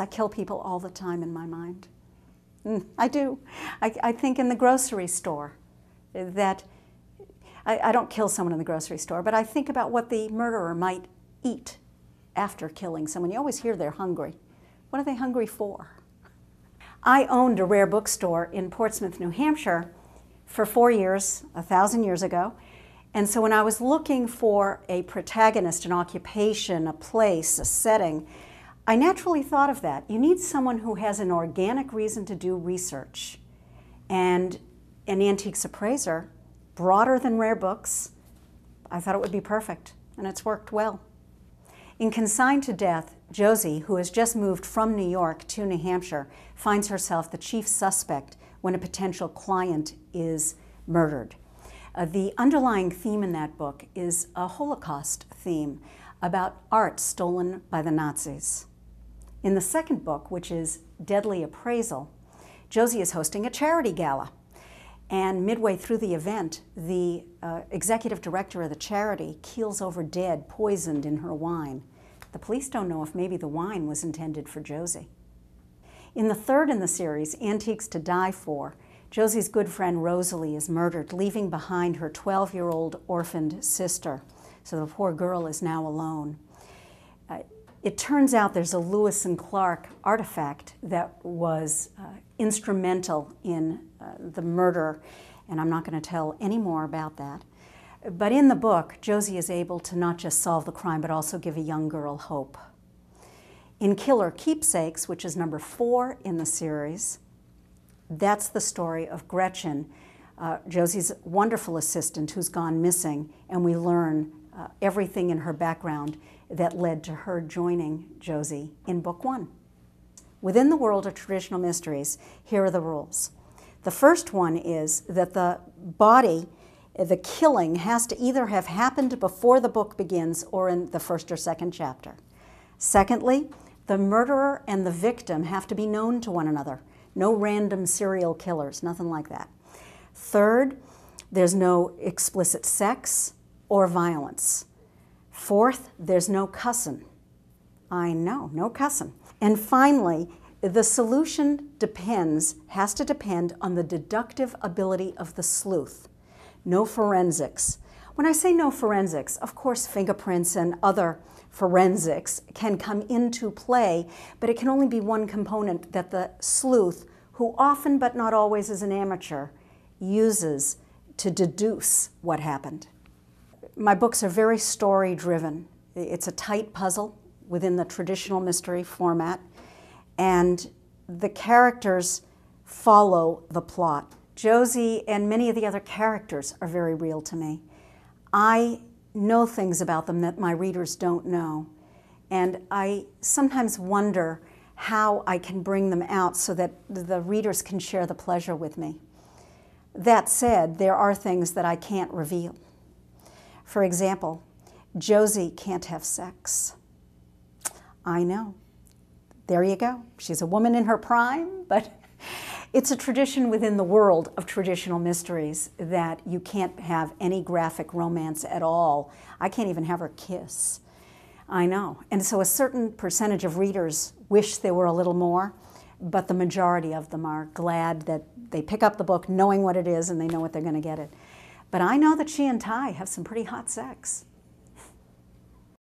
I kill people all the time in my mind. I do. I think in the grocery store that I don't kill someone in the grocery store, but I think about what the murderer might eat after killing someone. You always hear they're hungry. What are they hungry for? I owned a rare bookstore in Portsmouth, New Hampshire for 4 years, 1,000 years ago. And so when I was looking for a protagonist, an occupation, a place, a setting, I naturally thought of that. You need someone who has an organic reason to do research. And an antiques appraiser, broader than rare books, I thought it would be perfect, and it's worked well. In Consigned to Death, Josie, who has just moved from New York to New Hampshire, finds herself the chief suspect when a potential client is murdered. The underlying theme in that book is a Holocaust theme about art stolen by the Nazis. In the second book, which is Deadly Appraisal, Josie is hosting a charity gala. And midway through the event, the executive director of the charity keels over dead, poisoned in her wine. The police don't know if maybe the wine was intended for Josie. In the third in the series, Antiques to Die For, Josie's good friend Rosalie is murdered, leaving behind her 12-year-old orphaned sister. So the poor girl is now alone. It turns out there's a Lewis and Clark artifact that was instrumental in the murder, and I'm not going to tell any more about that. But in the book, Josie is able to not just solve the crime, but also give a young girl hope. In Killer Keepsakes, which is number 4 in the series, that's the story of Gretchen, Josie's wonderful assistant who's gone missing, and we learn everything in her background that led to her joining Josie in book 1. Within the world of traditional mysteries, here are the rules. The first one is that the body, the killing, has to either have happened before the book begins or in the first or second chapter. Secondly, the murderer and the victim have to be known to one another. No random serial killers, nothing like that. Third, there's no explicit sex or violence. Fourth, there's no cussin'. I know, no cussin'. And finally, the solution has to depend on the deductive ability of the sleuth. No forensics. When I say no forensics, of course fingerprints and other forensics can come into play, but it can only be one component that the sleuth, who often but not always is an amateur, uses to deduce what happened. My books are very story-driven. It's a tight puzzle within the traditional mystery format, and the characters follow the plot. Josie and many of the other characters are very real to me. I know things about them that my readers don't know, and I sometimes wonder how I can bring them out so that the readers can share the pleasure with me. That said, there are things that I can't reveal. For example, Josie can't have sex. I know. There you go. She's a woman in her prime, but it's a tradition within the world of traditional mysteries that you can't have any graphic romance at all. I can't even have her kiss. I know. And so a certain percentage of readers wish there were a little more, but the majority of them are glad that they pick up the book knowing what it is and they know what they're going to get it. But I know that she and Ty have some pretty hot sex.